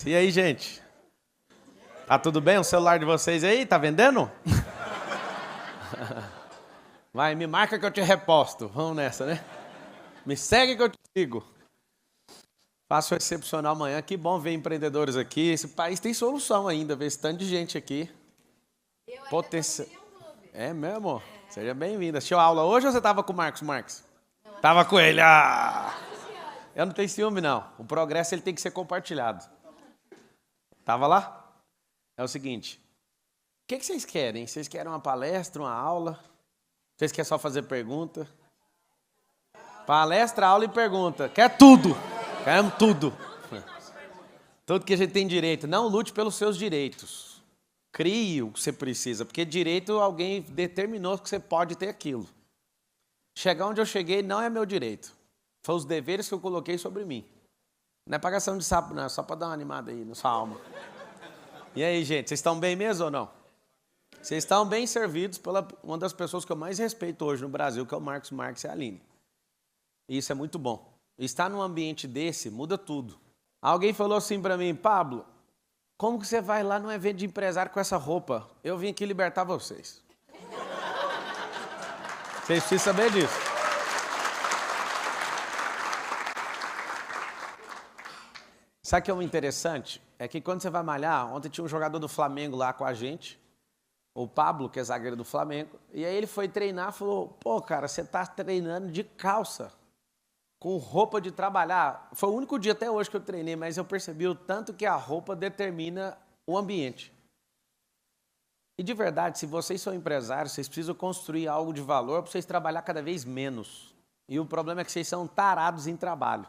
E aí, gente? Tá tudo bem? O celular de vocês aí? Tá vendendo? Vai, me marca que eu te reposto. Vamos nessa, né? Me segue que eu te sigo. Faço o excepcional amanhã. Que bom ver empreendedores aqui. Esse país tem solução ainda, ver esse tanto de gente aqui. Potencial. É mesmo? Seja bem-vinda. Assistiu aula hoje ou você tava com o Marcos Marques? Tava com ele. Eu não tenho ciúme, não. O progresso ele tem que ser compartilhado. Tava lá? É o seguinte. O que vocês querem? Vocês querem uma palestra, uma aula? Vocês querem só fazer pergunta? Palestra, aula e pergunta. Quer tudo. Queremos tudo. Tudo que a gente tem direito. Não lute pelos seus direitos. Crie o que você precisa. Porque direito, alguém determinou que você pode ter aquilo. Chegar onde eu cheguei não é meu direito. Foi os deveres que eu coloquei sobre mim. Não é pagação de sapo, não. É só para dar uma animada aí na sua alma. E aí, gente? Vocês estão bem mesmo ou não? Vocês estão bem servidos pela uma das pessoas que eu mais respeito hoje no Brasil, que é o Marcos Marques e a Aline. E isso é muito bom. Estar num ambiente desse muda tudo. Alguém falou assim para mim, Pablo, como que você vai lá num evento de empresário com essa roupa? Eu vim aqui libertar vocês. Vocês precisam saber disso. Sabe o que é o interessante? É que quando você vai malhar, ontem tinha um jogador do Flamengo lá com a gente, o Pablo, que é zagueiro do Flamengo, e aí ele foi treinar e falou, pô, cara, você tá treinando de calça, com roupa de trabalhar. Foi o único dia até hoje que eu treinei, mas eu percebi o tanto que a roupa determina o ambiente. E de verdade, se vocês são empresários, vocês precisam construir algo de valor para vocês trabalhar cada vez menos. E o problema é que vocês são tarados em trabalho.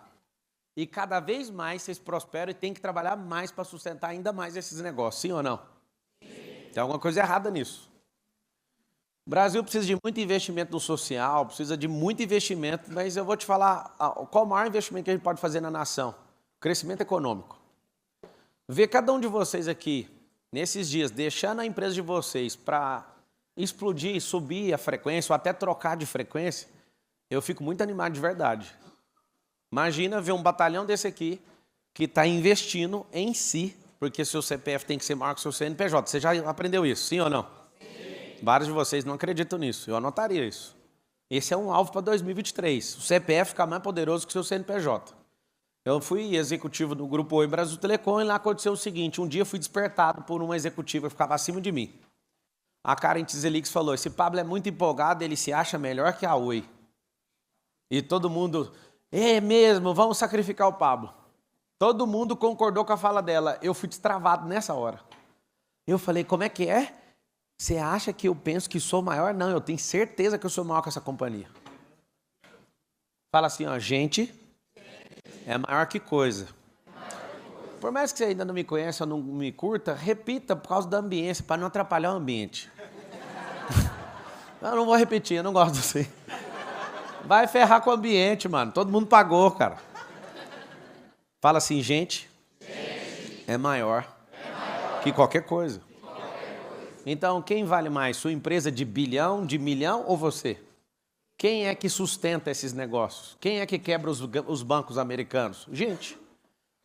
E cada vez mais vocês prosperam e têm que trabalhar mais para sustentar ainda mais esses negócios, sim ou não? Sim. Tem alguma coisa errada nisso. O Brasil precisa de muito investimento no social, precisa de muito investimento, mas eu vou te falar qual o maior investimento que a gente pode fazer na nação. Crescimento econômico. Ver cada um de vocês aqui, nesses dias, deixando a empresa de vocês para explodir, subir a frequência ou até trocar de frequência, eu fico muito animado de verdade. Imagina ver um batalhão desse aqui que está investindo em si, porque seu CPF tem que ser maior que seu CNPJ. Você já aprendeu isso, sim ou não? Sim. Vários de vocês não acreditam nisso, eu anotaria isso. Esse é um alvo para 2023, o CPF ficar mais poderoso que o seu CNPJ. Eu fui executivo do Grupo Oi Brasil Telecom e lá aconteceu o seguinte, um dia eu fui despertado por uma executiva que ficava acima de mim. A Karen Tizelix falou, esse Pablo é muito empolgado, ele se acha melhor que a Oi. E todo mundo... É mesmo, vamos sacrificar o Pablo. Todo mundo concordou com a fala dela. Eu fui destravado nessa hora. Eu falei, como é que é? Você acha que eu penso que sou maior? Não, eu tenho certeza que eu sou maior que essa companhia. Fala assim, ó, gente é maior que coisa. Por mais que você ainda não me conheça ou não me curta, repita por causa da ambiência, para não atrapalhar o ambiente. Eu não vou repetir, eu não gosto assim. Vai ferrar com o ambiente, mano. Todo mundo pagou, cara. Fala assim, gente é maior que qualquer coisa. Então, quem vale mais? Sua empresa de bilhão, de milhão ou você? Quem é que sustenta esses negócios? Quem é que quebra os bancos americanos? Gente.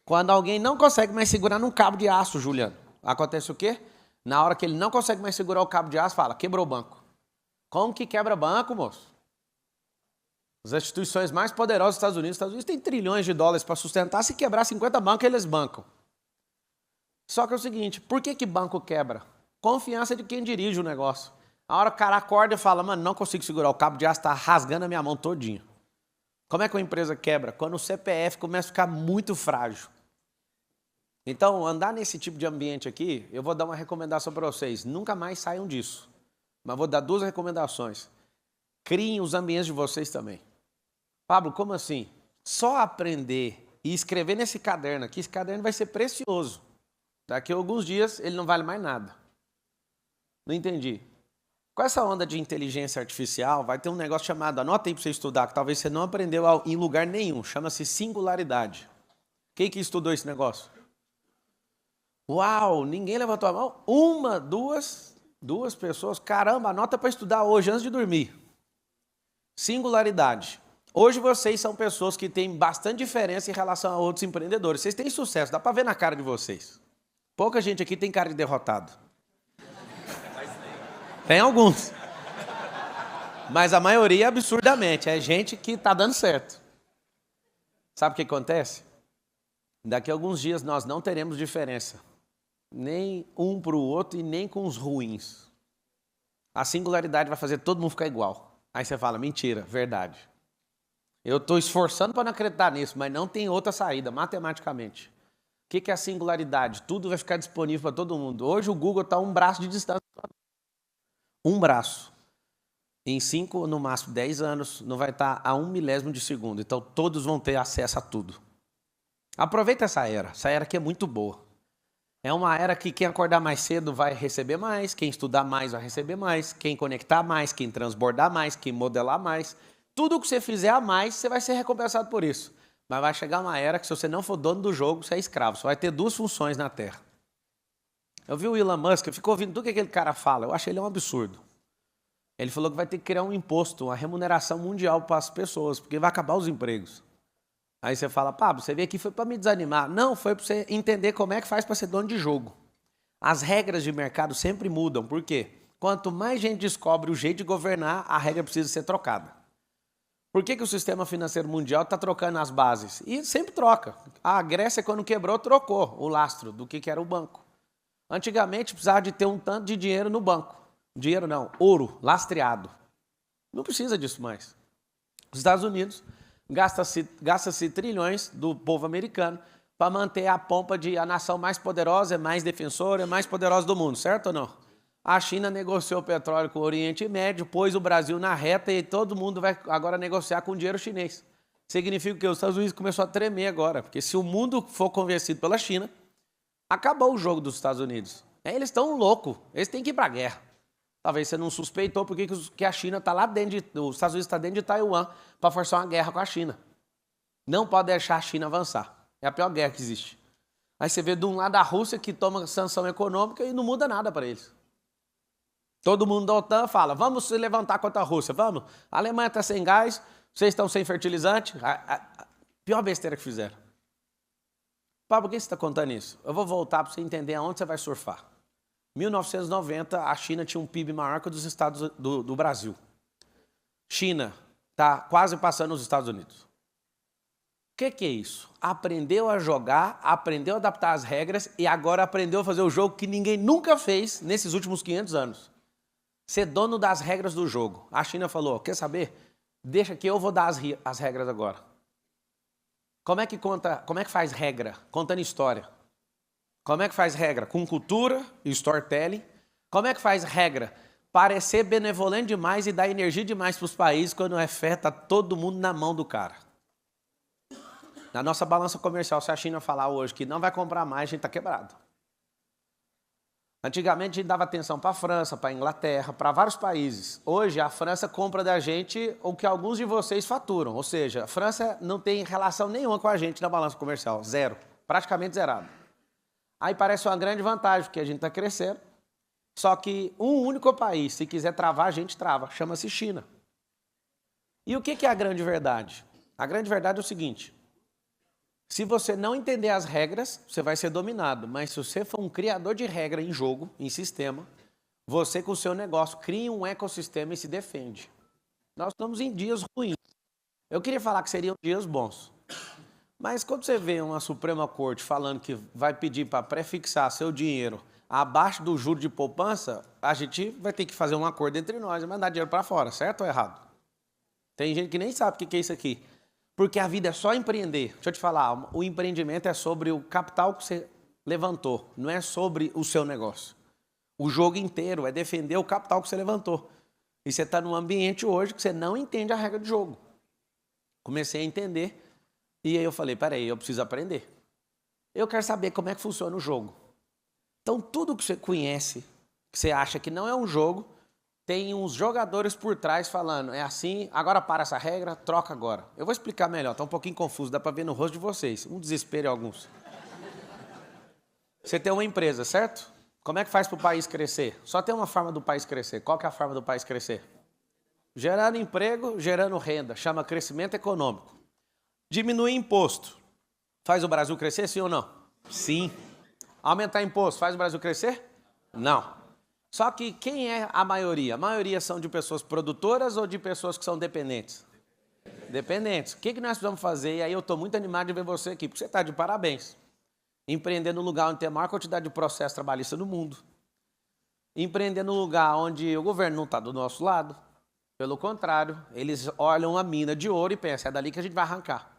Quando alguém não consegue mais segurar num cabo de aço, Juliano, acontece o quê? Na hora que ele não consegue mais segurar o cabo de aço, fala, quebrou o banco. Como que quebra banco, moço? As instituições mais poderosas dos Estados Unidos têm trilhões de dólares para sustentar, se quebrar 50 bancos, eles bancam. Só que é o seguinte, por que banco quebra? Confiança de quem dirige o negócio. A hora que o cara acorda e fala, mano, não consigo segurar, o cabo de aço está rasgando a minha mão todinha. Como é que uma empresa quebra? Quando o CPF começa a ficar muito frágil. Então, andar nesse tipo de ambiente aqui, eu vou dar uma recomendação para vocês. Nunca mais saiam disso. Mas vou dar duas recomendações. Criem os ambientes de vocês também. Pablo, como assim? Só aprender e escrever nesse caderno aqui, esse caderno vai ser precioso. Daqui a alguns dias ele não vale mais nada. Não entendi. Com essa onda de inteligência artificial, vai ter um negócio chamado, anota aí para você estudar, que talvez você não aprendeu em lugar nenhum, chama-se singularidade. Quem que estudou esse negócio? Uau, ninguém levantou a mão? Uma, duas pessoas, caramba, anota para estudar hoje antes de dormir. Singularidade. Hoje vocês são pessoas que têm bastante diferença em relação a outros empreendedores. Vocês têm sucesso, dá para ver na cara de vocês. Pouca gente aqui tem cara de derrotado. Tem alguns. Mas a maioria, absurdamente, é gente que está dando certo. Sabe o que acontece? Daqui a alguns dias nós não teremos diferença. Nem um para o outro e nem com os ruins. A singularidade vai fazer todo mundo ficar igual. Aí você fala, mentira, verdade. Eu estou esforçando para não acreditar nisso, mas não tem outra saída, matematicamente. O que é a singularidade? Tudo vai ficar disponível para todo mundo. Hoje o Google está a um braço de distância. Um braço. Em 5, no máximo 10 anos, não vai estar a 1 milésimo de segundo. Então todos vão ter acesso a tudo. Aproveita essa era. Essa era aqui é muito boa. É uma era que quem acordar mais cedo vai receber mais, quem estudar mais vai receber mais, quem conectar mais, quem transbordar mais, quem modelar mais. Tudo que você fizer a mais, você vai ser recompensado por isso. Mas vai chegar uma era que se você não for dono do jogo, você é escravo. Você vai ter 2 funções na Terra. Eu vi o Elon Musk, eu fico ouvindo tudo que aquele cara fala. Eu achei ele um absurdo. Ele falou que vai ter que criar um imposto, uma remuneração mundial para as pessoas, porque vai acabar os empregos. Aí você fala, Pablo, você veio aqui foi para me desanimar. Não, foi para você entender como é que faz para ser dono de jogo. As regras de mercado sempre mudam. Por quê? Quanto mais gente descobre o jeito de governar, a regra precisa ser trocada. Por que o sistema financeiro mundial está trocando as bases? E sempre troca. A Grécia, quando quebrou, trocou o lastro do que era o banco. Antigamente, precisava de ter um tanto de dinheiro no banco. Dinheiro não, ouro, lastreado. Não precisa disso mais. Os Estados Unidos gasta-se trilhões do povo americano para manter a pompa de a nação mais poderosa, mais defensora, mais poderosa do mundo, certo ou não? A China negociou o petróleo com o Oriente Médio, pôs o Brasil na reta e todo mundo vai agora negociar com o dinheiro chinês. Significa que os Estados Unidos começou a tremer agora, porque se o mundo for convencido pela China, acabou o jogo dos Estados Unidos. Eles estão loucos, eles têm que ir para a guerra. Talvez você não suspeitou porque que a China está lá dentro, os Estados Unidos está dentro de Taiwan para forçar uma guerra com a China. Não pode deixar a China avançar. É a pior guerra que existe. Aí você vê de um lado a Rússia que toma sanção econômica e não muda nada para eles. Todo mundo da OTAN fala, vamos se levantar contra a Rússia, vamos. A Alemanha está sem gás, vocês estão sem fertilizante. A pior besteira que fizeram. Pablo, por que você está contando isso? Eu vou voltar para você entender aonde você vai surfar. 1990, a China tinha um PIB maior que o dos Estados do Brasil. China está quase passando os Estados Unidos. O que é isso? Aprendeu a jogar, aprendeu a adaptar as regras e agora aprendeu a fazer o jogo que ninguém nunca fez nesses últimos 500 anos. Ser dono das regras do jogo. A China falou, quer saber? Deixa que eu vou dar as regras agora. Como é que faz regra? Contando história. Como é que faz regra? Com cultura e storytelling. Como é que faz regra? Parecer benevolente demais e dar energia demais para os países quando é fé, está todo mundo na mão do cara. Na nossa balança comercial, se a China falar hoje que não vai comprar mais, a gente está quebrado. Antigamente a gente dava atenção para a França, para a Inglaterra, para vários países. Hoje a França compra da gente o que alguns de vocês faturam. Ou seja, a França não tem relação nenhuma com a gente na balança comercial. Zero. Praticamente zerado. Aí parece uma grande vantagem, porque a gente está crescendo. Só que um único país, se quiser travar, a gente trava. Chama-se China. E o que é a grande verdade? A grande verdade é o seguinte. Se você não entender as regras, você vai ser dominado. Mas se você for um criador de regra em jogo, em sistema, você com o seu negócio cria um ecossistema e se defende. Nós estamos em dias ruins. Eu queria falar que seriam dias bons. Mas quando você vê uma Suprema Corte falando que vai pedir para prefixar seu dinheiro abaixo do juro de poupança, a gente vai ter que fazer um acordo entre nós e mandar dinheiro para fora, certo ou errado? Tem gente que nem sabe o que é isso aqui. Porque a vida é só empreender. Deixa eu te falar, o empreendimento é sobre o capital que você levantou, não é sobre o seu negócio. O jogo inteiro é defender o capital que você levantou. E você está num ambiente hoje que você não entende a regra do jogo. Comecei a entender e aí eu falei, peraí, eu preciso aprender. Eu quero saber como é que funciona o jogo. Então tudo que você conhece, que você acha que não é um jogo, tem uns jogadores por trás falando, é assim, agora para essa regra, troca agora. Eu vou explicar melhor, está um pouquinho confuso, dá para ver no rosto de vocês, um desespero em alguns. Você tem uma empresa, certo? Como é que faz para o país crescer? Só tem uma forma do país crescer. Qual que é a forma do país crescer? Gerando emprego, gerando renda. Chama crescimento econômico. Diminuir imposto. Faz o Brasil crescer, sim ou não? Sim. Aumentar imposto faz o Brasil crescer? Não. Só que quem é a maioria? A maioria são de pessoas produtoras ou de pessoas que são dependentes? Dependentes. O que nós precisamos fazer? E aí eu estou muito animado de ver você aqui, porque você está de parabéns. Empreender no lugar onde tem a maior quantidade de processo trabalhista no mundo. Empreender no lugar onde o governo não está do nosso lado. Pelo contrário, eles olham a mina de ouro e pensam, é dali que a gente vai arrancar.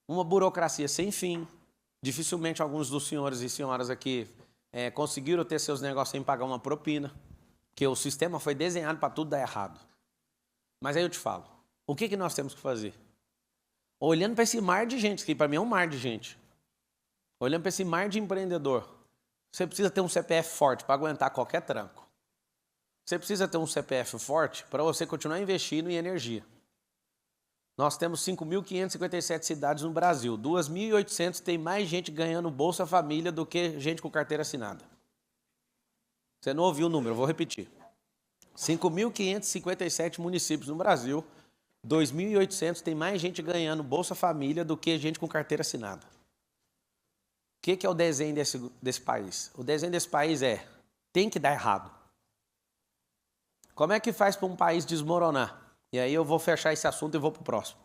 Uma burocracia sem fim. Dificilmente alguns dos senhores e senhoras aqui conseguiram ter seus negócios sem pagar uma propina, porque o sistema foi desenhado para tudo dar errado. Mas aí eu te falo, o que nós temos que fazer? Olhando para esse mar de gente, que para mim é um mar de gente, olhando para esse mar de empreendedor, você precisa ter um CPF forte para aguentar qualquer tranco. Você precisa ter um CPF forte para você continuar investindo em energia. Nós temos 5.557 cidades no Brasil. 2.800 tem mais gente ganhando Bolsa Família do que gente com carteira assinada. Você não ouviu o número, eu vou repetir. 5.557 municípios no Brasil. 2.800 tem mais gente ganhando Bolsa Família do que gente com carteira assinada. O que é o desenho desse país? O desenho desse país tem que dar errado. Como é que faz para um país desmoronar? E aí eu vou fechar esse assunto e vou para o próximo.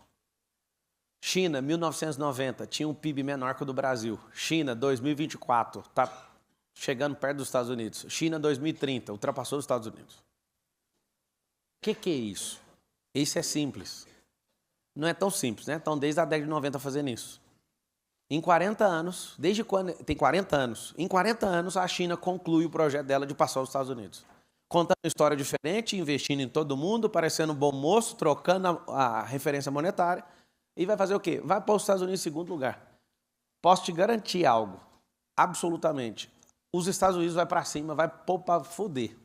China, 1990, tinha um PIB menor que o do Brasil. China, 2024, está chegando perto dos Estados Unidos. China, 2030, ultrapassou os Estados Unidos. O que é isso? Isso é simples. Não é tão simples, né? Estão desde a década de 90 fazendo isso. Em 40 anos, desde quando... Tem 40 anos. Em 40 anos, a China conclui o projeto dela de passar aos Estados Unidos. Contando uma história diferente, investindo em todo mundo, parecendo um bom moço, trocando a referência monetária. E vai fazer o quê? Vai para os Estados Unidos em segundo lugar. Posso te garantir algo, absolutamente. Os Estados Unidos vai para cima, vai pôr para foder.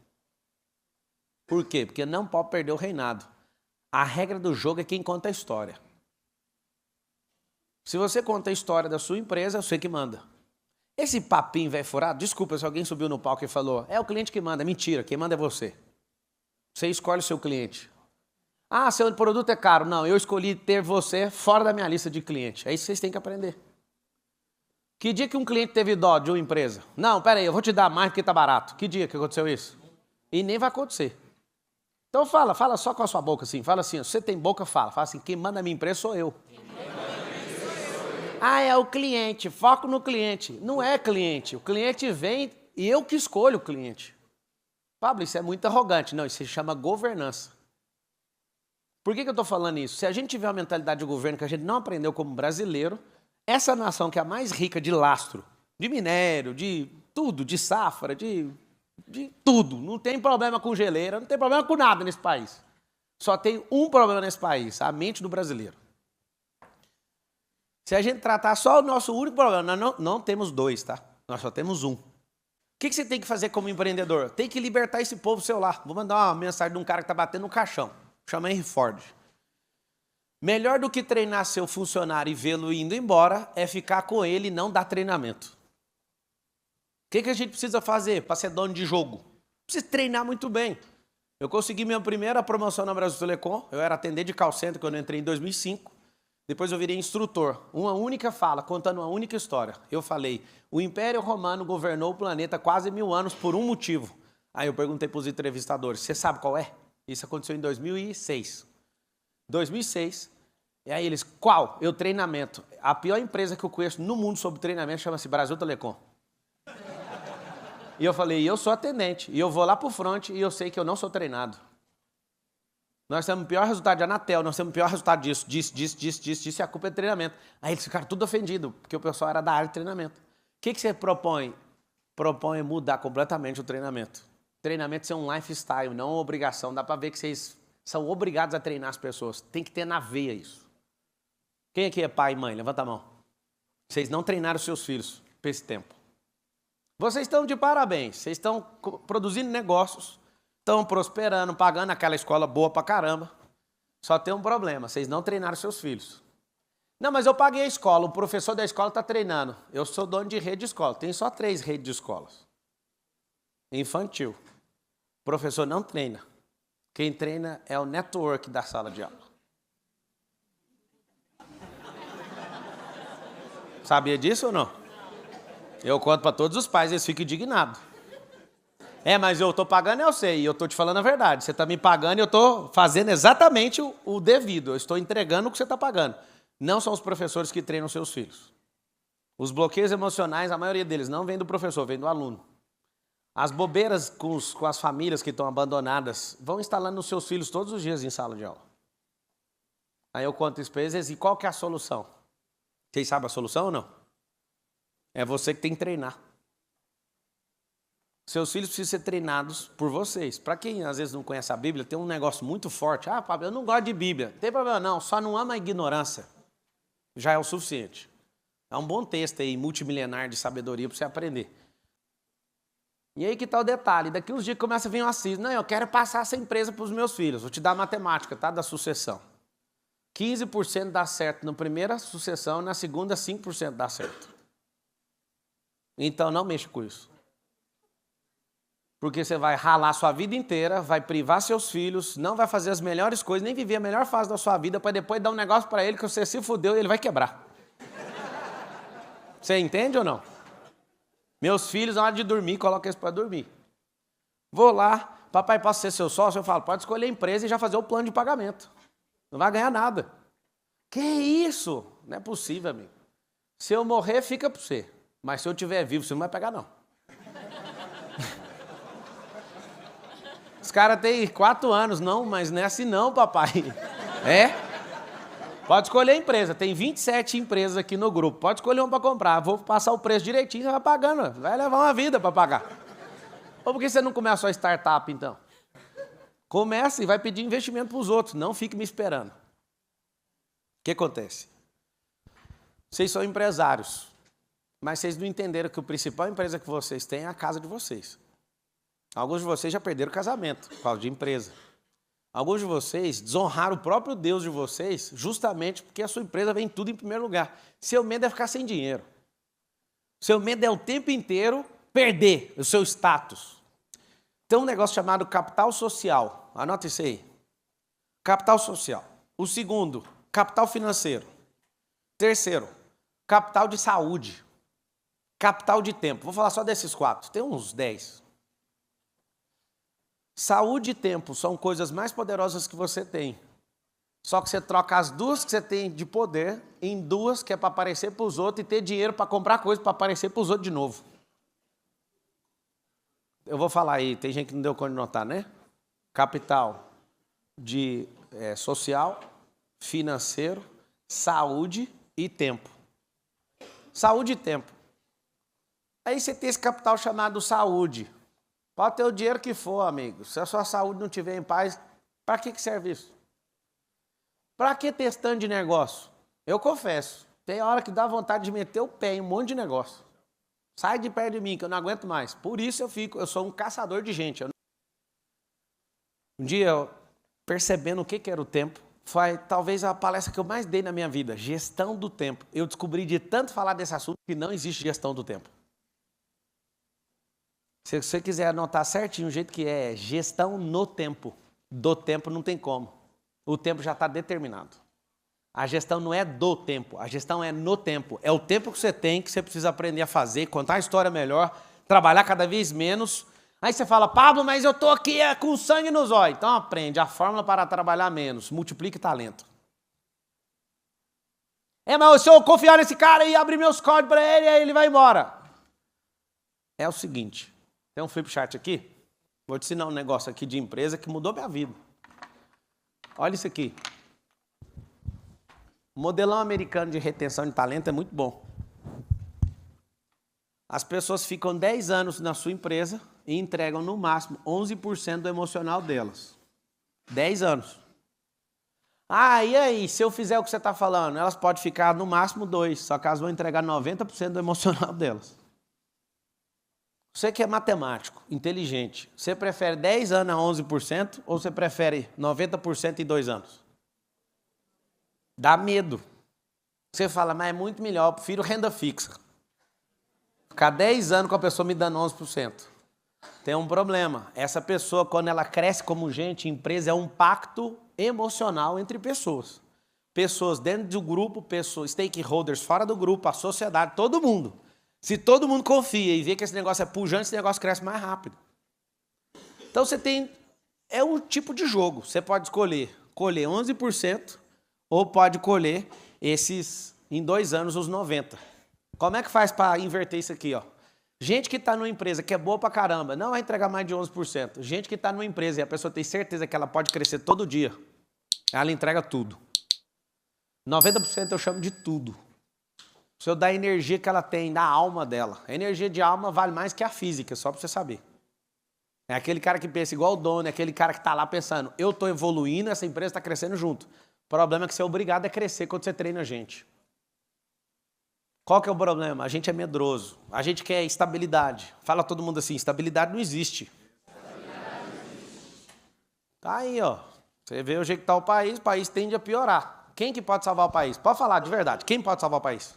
Por quê? Porque não pode perder o reinado. A regra do jogo é quem conta a história. Se você conta a história da sua empresa, é você que manda. Esse papinho velho furado, desculpa se alguém subiu no palco e falou, é o cliente que manda. Mentira, quem manda é você. Você escolhe o seu cliente. Ah, seu produto é caro. Não, eu escolhi ter você fora da minha lista de clientes. É isso que vocês têm que aprender. Que dia que um cliente teve dó de uma empresa? Não, peraí, eu vou te dar mais porque tá barato. Que dia que aconteceu isso? E nem vai acontecer. Então fala só com a sua boca assim. Fala assim, se você tem boca, fala. Fala assim, quem manda a minha empresa sou eu. Ah, é o cliente, foco no cliente. Não é cliente, o cliente vem e eu que escolho o cliente. Pablo, isso é muito arrogante. Não, isso se chama governança. Por que eu estou falando isso? Se a gente tiver uma mentalidade de governo que a gente não aprendeu como brasileiro, essa nação que é a mais rica de lastro, de minério, de tudo, de safra, de tudo. Não tem problema com geleira, não tem problema com nada nesse país. Só tem um problema nesse país, a mente do brasileiro. Se a gente tratar só o nosso único problema, nós não temos dois, tá? Nós só temos um. O que você tem que fazer como empreendedor? Tem que libertar esse povo seu lá. Vou mandar uma mensagem de um cara que está batendo no caixão. Chama Henry Ford. Melhor do que treinar seu funcionário e vê-lo indo embora é ficar com ele e não dar treinamento. O que a gente precisa fazer para ser dono de jogo? Precisa treinar muito bem. Eu consegui minha primeira promoção na Brasil Telecom. Eu era atendente de call center quando eu entrei em 2005. Depois eu virei instrutor. Uma única fala, contando uma única história. Eu falei, o Império Romano governou o planeta quase 1000 anos por um motivo. Aí eu perguntei para os entrevistadores, você sabe qual é? Isso aconteceu em 2006. 2006. E aí eles, qual? Eu, treinamento. A pior empresa que eu conheço no mundo sobre treinamento chama-se Brasil Telecom. E eu falei, eu sou atendente. E eu vou lá para o front e eu sei que eu não sou treinado. Nós temos o pior resultado de Anatel, nós temos o pior resultado disso, e a culpa é de treinamento. Aí eles ficaram tudo ofendidos, porque o pessoal era da área de treinamento. O que você propõe? Propõe mudar completamente o treinamento. Treinamento ser um lifestyle, não uma obrigação. Dá para ver que vocês são obrigados a treinar as pessoas. Tem que ter na veia isso. Quem aqui é pai e mãe? Levanta a mão. Vocês não treinaram seus filhos por esse tempo. Vocês estão de parabéns, vocês estão produzindo negócios, estão prosperando, pagando aquela escola boa pra caramba. Só tem um problema, vocês não treinaram seus filhos. Não, mas eu paguei a escola, o professor da escola está treinando. Eu sou dono de rede de escola, tem só 3 redes de escolas. Infantil. O professor não treina. Quem treina é o network da sala de aula. Sabia disso ou não? Eu conto para todos os pais, eles ficam indignados. Mas eu tô pagando, eu sei, e eu tô te falando a verdade. Você tá me pagando e eu tô fazendo exatamente o devido. Eu estou entregando o que você tá pagando. Não são os professores que treinam seus filhos. Os bloqueios emocionais, a maioria deles não vem do professor, vem do aluno. As bobeiras com as famílias que estão abandonadas vão instalando nos seus filhos todos os dias em sala de aula. Aí eu conto isso para eles, e qual que é a solução? Vocês sabem a solução ou não? É você que tem que treinar. Seus filhos precisam ser treinados por vocês. Para quem às vezes não conhece a Bíblia, tem um negócio muito forte. Pablo, eu não gosto de Bíblia. Não tem problema não, só não ama a ignorância. Já é o suficiente. É um bom texto aí, multimilenar de sabedoria para você aprender. E aí que tá o detalhe, daqui uns dias começa a vir um assíduo. Não, eu quero passar essa empresa para os meus filhos. Vou te dar a matemática, tá? Da sucessão. 15% dá certo na primeira sucessão, na segunda 5% dá certo. Então não mexa com isso. Porque você vai ralar sua vida inteira, vai privar seus filhos, não vai fazer as melhores coisas, nem viver a melhor fase da sua vida, para depois dar um negócio para ele que você se fudeu e ele vai quebrar. Você entende ou não? Meus filhos, na hora de dormir, coloca eles para dormir. Vou lá, papai, posso ser seu sócio? Eu falo, pode escolher a empresa e já fazer o plano de pagamento. Não vai ganhar nada. Que isso? Não é possível, amigo. Se eu morrer, fica para você. Mas se eu estiver vivo, você não vai pegar, não. Os caras têm 4 anos. Não, mas não é assim não, papai. Pode escolher a empresa. Tem 27 empresas aqui no grupo. Pode escolher uma para comprar. Vou passar o preço direitinho, você vai pagando. Vai levar uma vida para pagar. Ou por que você não começa a startup, então? Começa e vai pedir investimento para os outros. Não fique me esperando. O que acontece? Vocês são empresários. Mas vocês não entenderam que a principal empresa que vocês têm é a casa de vocês. Alguns de vocês já perderam o casamento por causa de empresa. Alguns de vocês desonraram o próprio Deus de vocês justamente porque a sua empresa vem tudo em primeiro lugar. Seu medo é ficar sem dinheiro. Seu medo é o tempo inteiro perder o seu status. Tem um negócio chamado capital social. Anota isso aí. Capital social. O segundo, capital financeiro. Terceiro, capital de saúde. Capital de tempo. Vou falar só desses 4. Tem uns 10. Saúde e tempo são coisas mais poderosas que você tem. Só que você troca as 2 que você tem de poder em 2 que é para aparecer para os outros e ter dinheiro para comprar coisa para aparecer para os outros de novo. Eu vou falar aí, tem gente que não deu conta de notar, né? Capital de social, financeiro, saúde e tempo. Saúde e tempo. Aí você tem esse capital chamado saúde. Pode ter o dinheiro que for, amigo. Se a sua saúde não estiver em paz, para que serve isso? Para que testando de negócio? Eu confesso, tem hora que dá vontade de meter o pé em um monte de negócio. Sai de perto de mim, que eu não aguento mais. Por isso eu sou um caçador de gente. Um dia, percebendo o que era o tempo, foi talvez a palestra que eu mais dei na minha vida, gestão do tempo. Eu descobri de tanto falar desse assunto que não existe gestão do tempo. Se você quiser anotar certinho o jeito que é gestão no tempo, do tempo não tem como. O tempo já está determinado. A gestão não é do tempo, a gestão é no tempo. É o tempo que você tem, que você precisa aprender a fazer, contar a história melhor, trabalhar cada vez menos. Aí você fala, Pablo, mas eu estou aqui com sangue nos olhos. Então aprende a fórmula para trabalhar menos, multiplique talento. Mas se eu confiar nesse cara e abrir meus códigos para ele, aí ele vai embora. É o seguinte. Tem um flipchart aqui? Vou te ensinar um negócio aqui de empresa que mudou minha vida. Olha isso aqui. O modelão americano de retenção de talento é muito bom. As pessoas ficam 10 anos na sua empresa e entregam no máximo 11% do emocional delas. 10 anos. E aí, se eu fizer o que você está falando, elas podem ficar no máximo 2, só que elas vão entregar 90% do emocional delas. Você que é matemático, inteligente, você prefere 10 anos a 11% ou você prefere 90% em 2 anos? Dá medo. Você fala, mas é muito melhor, eu prefiro renda fixa. Ficar 10 anos com a pessoa me dando 11%. tem um problema. Essa pessoa, quando ela cresce como gente, empresa é um pacto emocional entre pessoas. Pessoas dentro do grupo, pessoas, stakeholders fora do grupo, a sociedade, todo mundo. Se todo mundo confia e vê que esse negócio é pujante, esse negócio cresce mais rápido. Então você tem... É um tipo de jogo. Você pode escolher colher 11% ou pode colher esses, em 2 anos, os 90%. Como é que faz para inverter isso aqui, ó? Gente que está numa empresa que é boa pra caramba, não vai entregar mais de 11%. Gente que está numa empresa e a pessoa tem certeza que ela pode crescer todo dia, ela entrega tudo. 90% eu chamo de tudo. Se eu dar a energia que ela tem na alma dela. A energia de alma vale mais que a física, só para você saber. É aquele cara que pensa igual o dono, é aquele cara que está lá pensando, eu estou evoluindo, essa empresa está crescendo junto. O problema é que você é obrigado a crescer quando você treina a gente. Qual que é o problema? A gente é medroso, a gente quer estabilidade. Fala todo mundo assim, estabilidade não existe. Tá aí, ó. Você vê o jeito que está o país tende a piorar. Quem que pode salvar o país? Pode falar de verdade, quem pode salvar o país?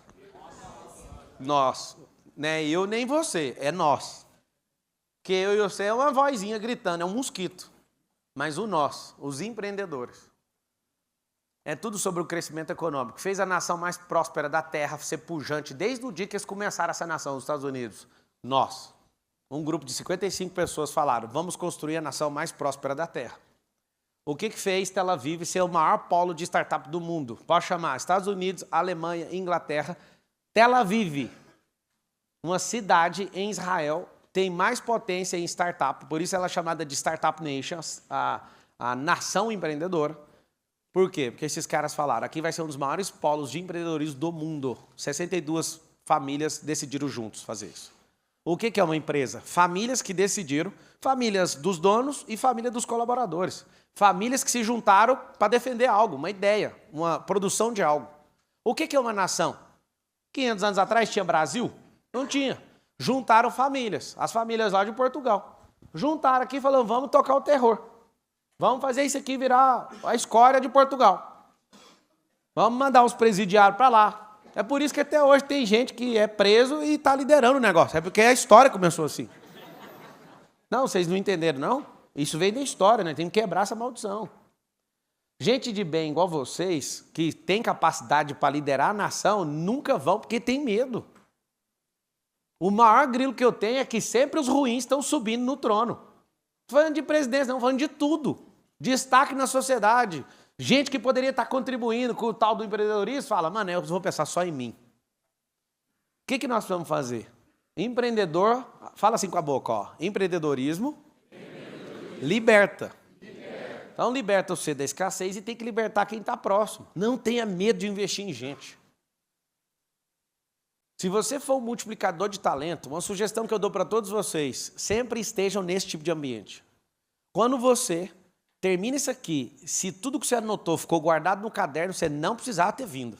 Nós. Não é eu nem você, é nós. Que eu e você é uma vozinha gritando, é um mosquito. Mas o nós, os empreendedores. É tudo sobre o crescimento econômico. Fez a nação mais próspera da Terra ser pujante desde o dia que eles começaram essa nação, os Estados Unidos. Nós. Um grupo de 55 pessoas falaram, vamos construir a nação mais próspera da Terra. O que fez Tel Aviv ser o maior polo de startup do mundo? Pode chamar Estados Unidos, Alemanha, Inglaterra. Tel Aviv, uma cidade em Israel, tem mais potência em startup, por isso ela é chamada de Startup Nation, a nação empreendedora. Por quê? Porque esses caras falaram, aqui vai ser um dos maiores polos de empreendedorismo do mundo. 62 famílias decidiram juntos fazer isso. O que é uma empresa? Famílias que decidiram, famílias dos donos e família dos colaboradores. Famílias que se juntaram para defender algo, uma ideia, uma produção de algo. O que é uma nação? 500 anos atrás tinha Brasil? Não tinha. Juntaram famílias, as famílias lá de Portugal. Juntaram aqui e falaram, vamos tocar o terror. Vamos fazer isso aqui virar a escória de Portugal. Vamos mandar os presidiários para lá. É por isso que até hoje tem gente que é preso e está liderando o negócio. É porque a história começou assim. Não, vocês não entenderam, não? Isso vem da história, né? Tem que quebrar essa maldição. Gente de bem igual vocês, que tem capacidade para liderar a nação, nunca vão porque tem medo. O maior grilo que eu tenho é que sempre os ruins estão subindo no trono. Falando de presidência, não, falando de tudo. Destaque na sociedade. Gente que poderia estar contribuindo com o tal do empreendedorismo, fala, mano, eu vou pensar só em mim. O que nós vamos fazer? Empreendedor, fala assim com a boca, ó. Empreendedorismo. Liberta. Então liberta você da escassez e tem que libertar quem está próximo. Não tenha medo de investir em gente. Se você for um multiplicador de talento, uma sugestão que eu dou para todos vocês, sempre estejam nesse tipo de ambiente. Quando você termina isso aqui, se tudo que você anotou ficou guardado no caderno, você não precisava ter vindo.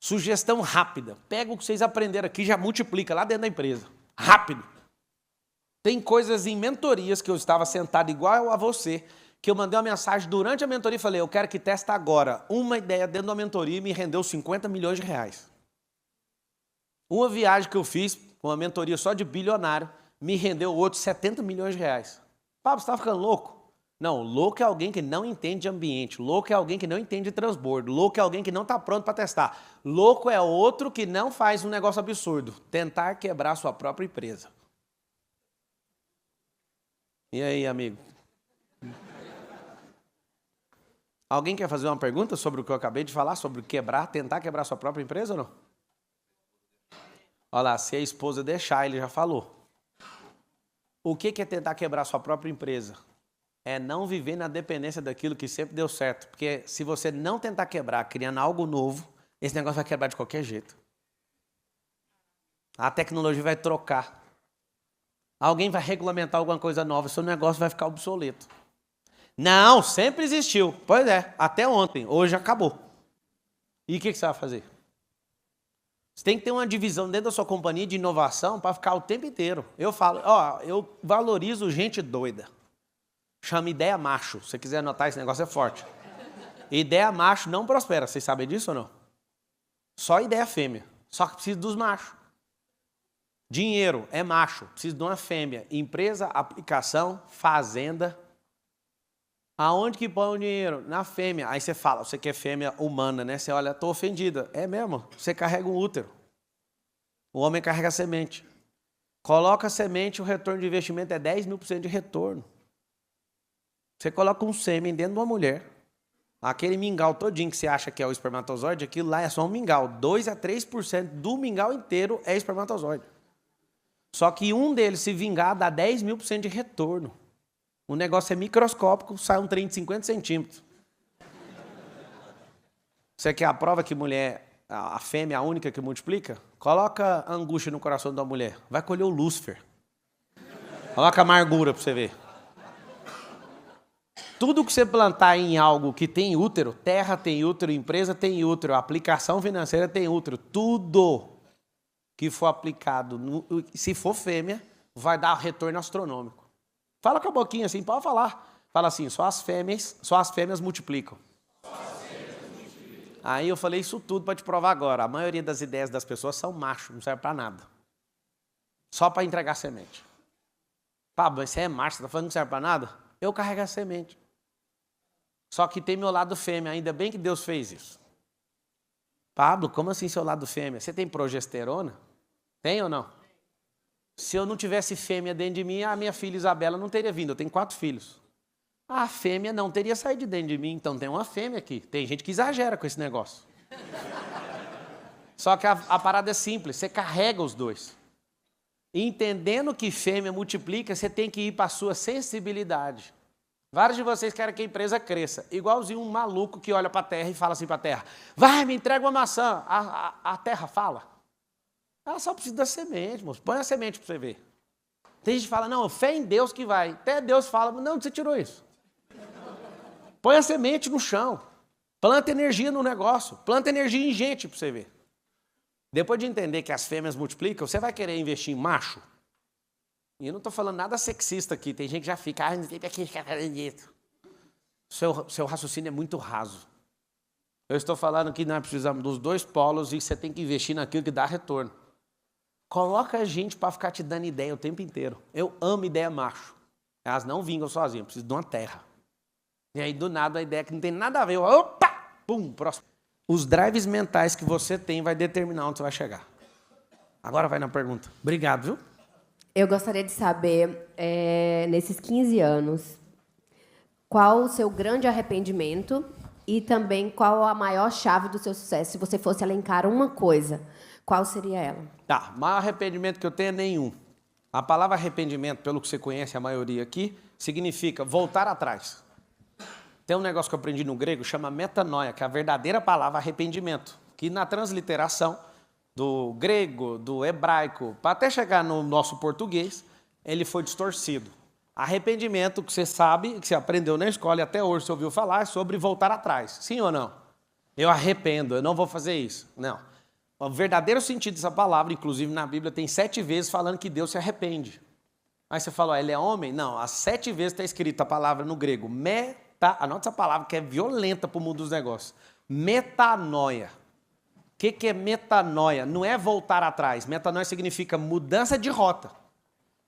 Sugestão rápida. Pega o que vocês aprenderam aqui e já multiplica lá dentro da empresa. Rápido. Tem coisas em mentorias que eu estava sentado igual a você, que eu mandei uma mensagem durante a mentoria e falei, eu quero que testa agora. Uma ideia dentro da mentoria me rendeu 50 milhões de reais. Uma viagem que eu fiz, uma mentoria só de bilionário, me rendeu outros 70 milhões de reais. Pablo, você está ficando louco? Não, louco é alguém que não entende de ambiente. Louco é alguém que não entende de transbordo. Louco é alguém que não está pronto para testar. Louco é outro que não faz um negócio absurdo. Tentar quebrar sua própria empresa. E aí, amigo? Alguém quer fazer uma pergunta sobre o que eu acabei de falar? Sobre tentar quebrar sua própria empresa ou não? Olha lá, se a esposa deixar, ele já falou. O que é tentar quebrar sua própria empresa? É não viver na dependência daquilo que sempre deu certo. Porque se você não tentar quebrar, criando algo novo, esse negócio vai quebrar de qualquer jeito. A tecnologia vai trocar. Alguém vai regulamentar alguma coisa nova, seu negócio vai ficar obsoleto. Não, sempre existiu. Pois é, até ontem, hoje acabou. E o que você vai fazer? Você tem que ter uma divisão dentro da sua companhia de inovação para ficar o tempo inteiro. Eu falo, ó, eu valorizo gente doida. Chama ideia macho. Se você quiser anotar, esse negócio é forte. Ideia macho não prospera. Vocês sabem disso ou não? Só ideia fêmea. Só que precisa dos machos. Dinheiro é macho, precisa de uma fêmea. Empresa, aplicação, fazenda. Aonde que põe o dinheiro? Na fêmea. Aí você fala, você quer fêmea humana, né? Você olha, tô ofendida. É mesmo? Você carrega um útero. O homem carrega a semente. Coloca a semente, o retorno de investimento é 10.000% de retorno. Você coloca um sêmen dentro de uma mulher, aquele mingau todinho que você acha que é o espermatozoide, aquilo lá é só um mingau. 2 a 3% do mingau inteiro é espermatozoide. Só que um deles, se vingar, dá 10.000% de retorno. O negócio é microscópico, sai um trem de 50 centímetros. Você quer a prova que mulher, a fêmea é a única que multiplica? Coloca a angústia no coração da mulher. Vai colher o Lúcifer. Coloca a amargura para você ver. Tudo que você plantar em algo que tem útero, terra tem útero, empresa tem útero, aplicação financeira tem útero, tudo que for aplicado, se for fêmea, vai dar retorno astronômico. Fala com a boquinha assim, pode falar. Fala assim, só as fêmeas multiplicam. Aí eu falei isso tudo para te provar agora. A maioria das ideias das pessoas são machos, não serve para nada. Só para entregar semente. Pablo, você é macho, você está falando que não serve para nada? Eu carrego a semente. Só que tem meu lado fêmea, ainda bem que Deus fez isso. Pablo, como assim seu lado fêmea? Você tem progesterona? Tem ou não? Se eu não tivesse fêmea dentro de mim, a minha filha Isabela não teria vindo. Eu tenho 4 filhos. A fêmea não teria saído de dentro de mim, então tem uma fêmea aqui. Tem gente que exagera com esse negócio. Só que a parada é simples, você carrega os dois. Entendendo que fêmea multiplica, você tem que ir para a sua sensibilidade. Vários de vocês querem que a empresa cresça. Igualzinho um maluco que olha para a terra e fala assim para a terra, vai, me entrega uma maçã. A terra fala. Ela só precisa da semente, moço. Põe a semente para você ver. Tem gente que fala, não, fé em Deus que vai. Até Deus fala, não, onde você tirou isso? Põe a semente no chão. Planta energia no negócio. Planta energia em gente para você ver. Depois de entender que as fêmeas multiplicam, você vai querer investir em macho? E eu não estou falando nada sexista aqui. Tem gente que já fica, não sei para que ficar falando disso. Seu raciocínio é muito raso. Eu estou falando que nós precisamos dos dois polos e você tem que investir naquilo que dá retorno. Coloca a gente para ficar te dando ideia o tempo inteiro. Eu amo ideia macho. Elas não vingam sozinhas, preciso de uma terra. E aí, do nada, a ideia que não tem nada a ver. Opa! Pum, próximo. Os drives mentais que você tem vai determinar onde você vai chegar. Agora vai na pergunta. Obrigado, viu? Eu gostaria de saber, nesses 15 anos, qual o seu grande arrependimento e também qual a maior chave do seu sucesso. Se você fosse elencar uma coisa, qual seria ela? Tá, o maior arrependimento que eu tenho é nenhum. A palavra arrependimento, pelo que você conhece a maioria aqui, significa voltar atrás. Tem um negócio que eu aprendi no grego, chama metanoia, que é a verdadeira palavra arrependimento, que na transliteração do grego, do hebraico, para até chegar no nosso português, ele foi distorcido. Arrependimento, que você sabe, que você aprendeu na escola e até hoje você ouviu falar, é sobre voltar atrás. Sim ou não? Eu arrependo, eu não vou fazer isso. Não. O verdadeiro sentido dessa palavra, inclusive na Bíblia, tem 7 vezes falando que Deus se arrepende. Aí você fala, ele é homem? Não, as 7 vezes está escrita a palavra no grego. Anota essa palavra que é violenta para o mundo dos negócios. Metanoia. O que é metanoia? Não é voltar atrás. Metanoia significa mudança de rota.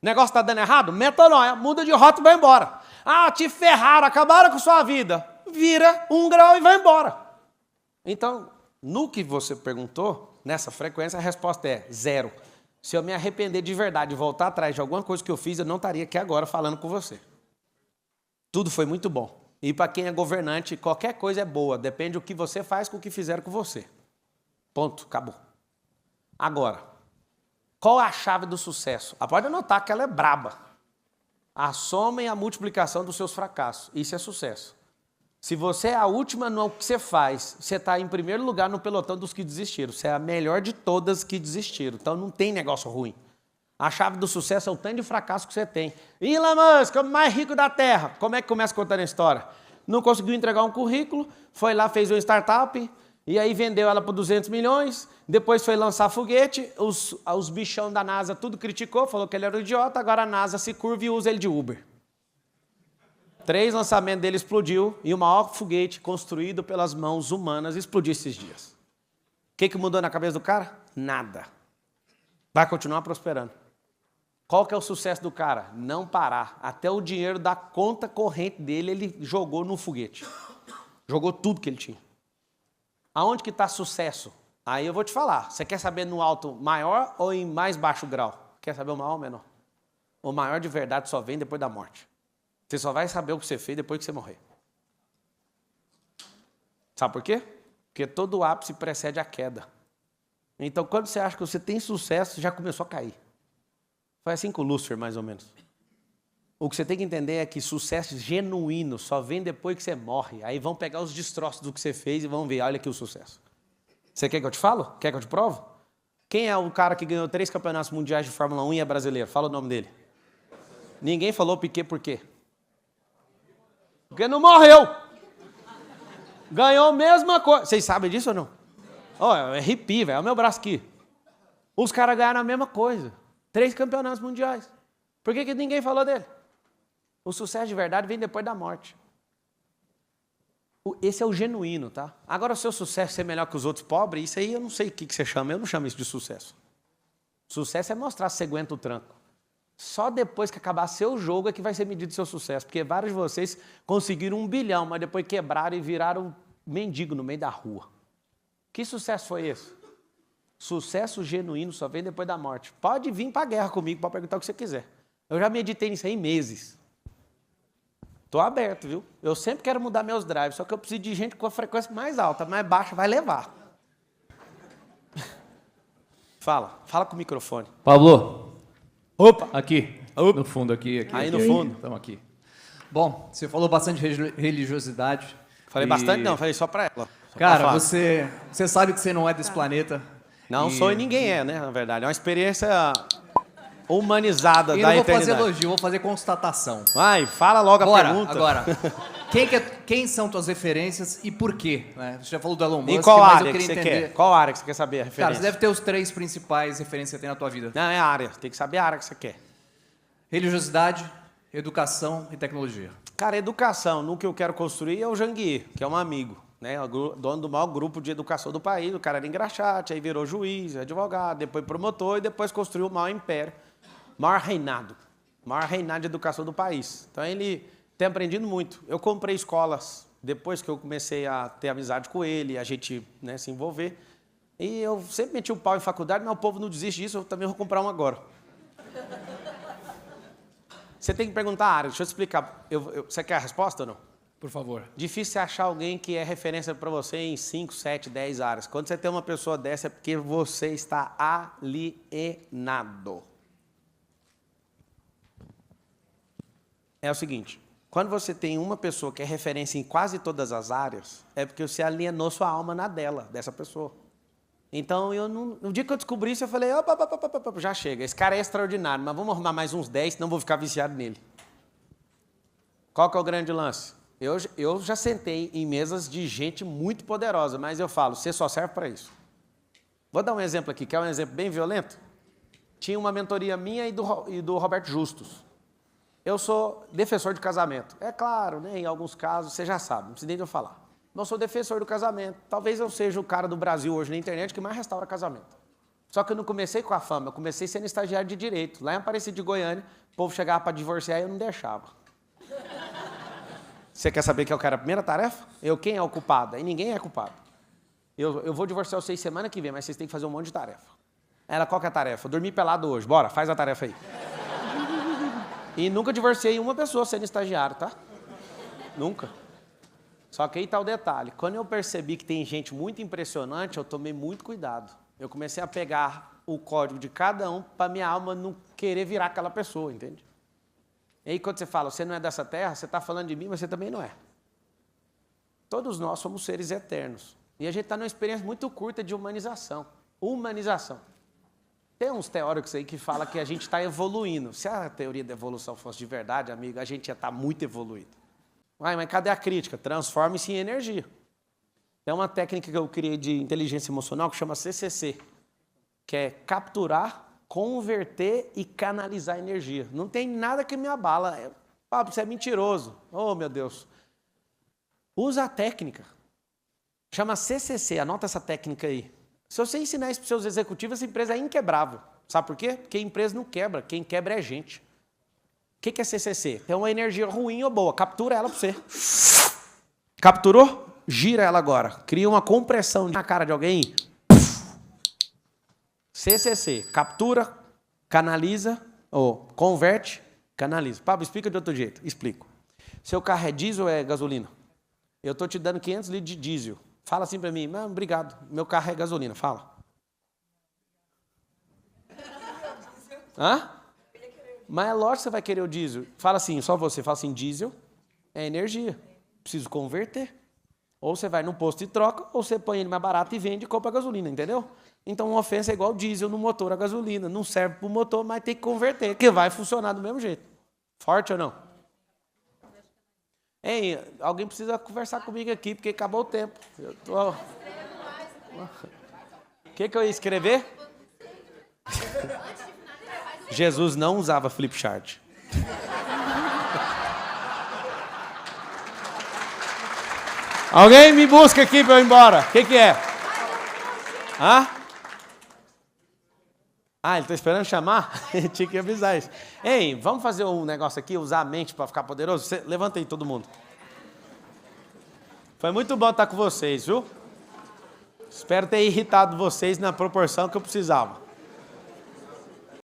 O negócio está dando errado? Metanoia. Muda de rota e vai embora. Ah, te ferraram, acabaram com sua vida. Vira 1 grau e vai embora. Então, no que você perguntou, nessa frequência, a resposta é 0. Se eu me arrepender de verdade e voltar atrás de alguma coisa que eu fiz, eu não estaria aqui agora falando com você. Tudo foi muito bom. E para quem é governante, qualquer coisa é boa. Depende do que você faz com o que fizeram com você. Ponto. Acabou. Agora, qual é a chave do sucesso? Pode anotar que ela é braba. A soma e a multiplicação dos seus fracassos. Isso é sucesso. Se você é a última no que você faz, você está em primeiro lugar no pelotão dos que desistiram. Você é a melhor de todas que desistiram. Então não tem negócio ruim. A chave do sucesso é o tanto de fracasso que você tem. Elon Musk, o mais rico da Terra. Como é que começa contando a história? Não conseguiu entregar um currículo, foi lá, fez uma startup, e aí vendeu ela por 200 milhões, depois foi lançar foguete, os bichão da NASA tudo criticou, falou que ele era um idiota, agora a NASA se curva e usa ele de Uber. 3 lançamentos dele explodiu, e o maior foguete construído pelas mãos humanas explodiu esses dias. O que mudou na cabeça do cara? Nada. Vai continuar prosperando. Qual que é o sucesso do cara? Não parar. Até o dinheiro da conta corrente dele, ele jogou no foguete. Jogou tudo que ele tinha. Aonde que está sucesso? Aí eu vou te falar. Você quer saber no alto maior ou em mais baixo grau? Quer saber o maior ou menor? O maior de verdade só vem depois da morte. Você só vai saber o que você fez depois que você morrer. Sabe por quê? Porque todo ápice precede a queda. Então, quando você acha que você tem sucesso, já começou a cair. Foi assim com o Lúcifer, mais ou menos. O que você tem que entender é que sucesso genuíno só vem depois que você morre. Aí vão pegar os destroços do que você fez e vão ver, olha aqui o sucesso. Você quer que eu te falo? Quer que eu te provo? Quem é o cara que ganhou 3 campeonatos mundiais de Fórmula 1 e é brasileiro? Fala o nome dele. Ninguém falou Piquet por quê? Porque não morreu. Ganhou a mesma coisa. Vocês sabem disso ou não? Oh, é arrepio, velho. É o meu braço aqui. Os caras ganharam a mesma coisa. 3 campeonatos mundiais. Por que ninguém falou dele? O sucesso de verdade vem depois da morte. Esse é o genuíno, tá? Agora, o seu sucesso ser melhor que os outros pobres, isso aí eu não sei o que você chama. Eu não chamo isso de sucesso. Sucesso é mostrar se você aguenta o tranco. Só depois que acabar seu jogo é que vai ser medido seu sucesso. Porque vários de vocês conseguiram 1 bilhão, mas depois quebraram e viraram mendigo no meio da rua. Que sucesso foi esse? Sucesso genuíno só vem depois da morte. Pode vir para a guerra comigo para perguntar o que você quiser. Eu já meditei nisso aí em meses. Estou aberto, viu? Eu sempre quero mudar meus drives, só que eu preciso de gente com a frequência mais alta, mais baixa vai levar. Fala com o microfone. Pablo. Opa! Aqui, Opa. no fundo, aqui. Aí aqui, no fundo. Estamos aqui. Bom, você falou bastante de religiosidade. Falei bastante não, falei só para ela. Cara, você sabe que você não é desse planeta. Não sou e ninguém é, né, na verdade. É uma experiência humanizada E da não vou eternidade. fazer elogio, vou fazer constatação. Vai, fala logo a pergunta. Agora, quem são tuas referências e por quê? Né? Você já falou do Elon Musk, Em qual mas área eu que queria você entender. quer? Qual área que você quer saber a referência? Cara, você deve ter os 3 principais referências que você tem na tua vida. Não, é a área. Tem que saber a área que você quer. Religiosidade, educação e tecnologia. Cara, educação, no que eu quero construir é o Janguier, que é um amigo, né? O dono do maior grupo de educação do país. O cara era engraxate, aí virou juiz, advogado, depois promotor e depois construiu o maior império, maior reinado de educação do país. Então ele tem aprendido muito. Eu comprei escolas depois que eu comecei a ter amizade com ele, a gente, né, se envolver. E eu sempre meti o pau em faculdade, mas o povo não desiste disso, eu também vou comprar uma agora. Você tem que perguntar a área, deixa eu te explicar. Você quer a resposta ou não? Por favor. Difícil você achar alguém que é referência para você em 5, 7, 10 áreas. Quando você tem uma pessoa dessa é porque você está alienado. É o seguinte, quando você tem uma pessoa que é referência em quase todas as áreas, é porque você alienou sua alma na dessa pessoa. Então, no dia que eu descobri isso, eu falei, opa, já chega, esse cara é extraordinário, mas vamos arrumar mais uns 10, senão eu vou ficar viciado nele. Qual que é o grande lance? Eu já sentei em mesas de gente muito poderosa, mas eu falo, você só serve para isso. Vou dar um exemplo aqui, que é um exemplo bem violento. Tinha uma mentoria minha e do Roberto Justus. Eu sou defensor de casamento. É claro, né, em alguns casos, você já sabe, não precisa nem de eu falar. Mas eu sou defensor do casamento. Talvez eu seja o cara do Brasil hoje na internet que mais restaura casamento. Só que eu não comecei com a fama, eu comecei sendo estagiário de direito. Lá em Aparecida de Goiânia, o povo chegava para divorciar e eu não deixava. Você quer saber quem eu quero a primeira tarefa? Quem é o culpado? Aí ninguém é culpado. Eu vou divorciar vocês semana que vem, mas vocês têm que fazer um monte de tarefa. Ela, qual que é a tarefa? Eu dormi pelado hoje. Bora, faz a tarefa aí. E nunca divorciei uma pessoa sendo estagiário, tá? Nunca. Só que aí tá o detalhe. Quando eu percebi que tem gente muito impressionante, eu tomei muito cuidado. Eu comecei a pegar o código de cada um para minha alma não querer virar aquela pessoa, entende? E aí quando você fala, você não é dessa terra, você está falando de mim, mas você também não é. Todos nós somos seres eternos. E a gente está numa experiência muito curta de humanização. Humanização. Tem uns teóricos aí que falam que a gente está evoluindo. Se a teoria da evolução fosse de verdade, amigo, a gente ia estar muito evoluído. Mas cadê a crítica? Transforme-se em energia. Tem uma técnica que eu criei de inteligência emocional que chama CCC, que é capturar, converter e canalizar energia. Não tem nada que me abala. Pablo, você é mentiroso. Oh, meu Deus. Usa a técnica. Chama CCC, anota essa técnica aí. Se você ensinar isso para os seus executivos, essa empresa é inquebrável. Sabe por quê? Porque a empresa não quebra, quem quebra é a gente. O que é CCC? É uma energia ruim ou boa, captura ela para você. Capturou? Gira ela agora. Cria uma compressão na cara de alguém. CCC, captura, canaliza, ou converte, canaliza. Pablo, explica de outro jeito. Explico. Seu carro é diesel ou é gasolina? Eu estou te dando 500 litros de diesel. Fala assim para mim, obrigado, meu carro é gasolina. Fala. Hã? Mas é lógico que você vai querer o diesel. Fala assim, só você. Fala assim, diesel é energia. Preciso converter. Ou você vai no posto e troca, ou você põe ele mais barato e vende e compra gasolina, entendeu? Então uma ofensa é igual diesel no motor a gasolina. Não serve para o motor, mas tem que converter, que vai funcionar do mesmo jeito. Forte ou não? Ei, alguém precisa conversar comigo aqui, porque acabou o tempo. Eu tô... O que eu ia escrever? Jesus não usava flip chart. Alguém me busca aqui para eu ir embora. O que é? Hã? Ele está esperando chamar? Tinha que avisar isso. Ei, vamos fazer um negócio aqui, usar a mente para ficar poderoso? Levanta aí todo mundo. Foi muito bom estar com vocês, viu? Espero ter irritado vocês na proporção que eu precisava.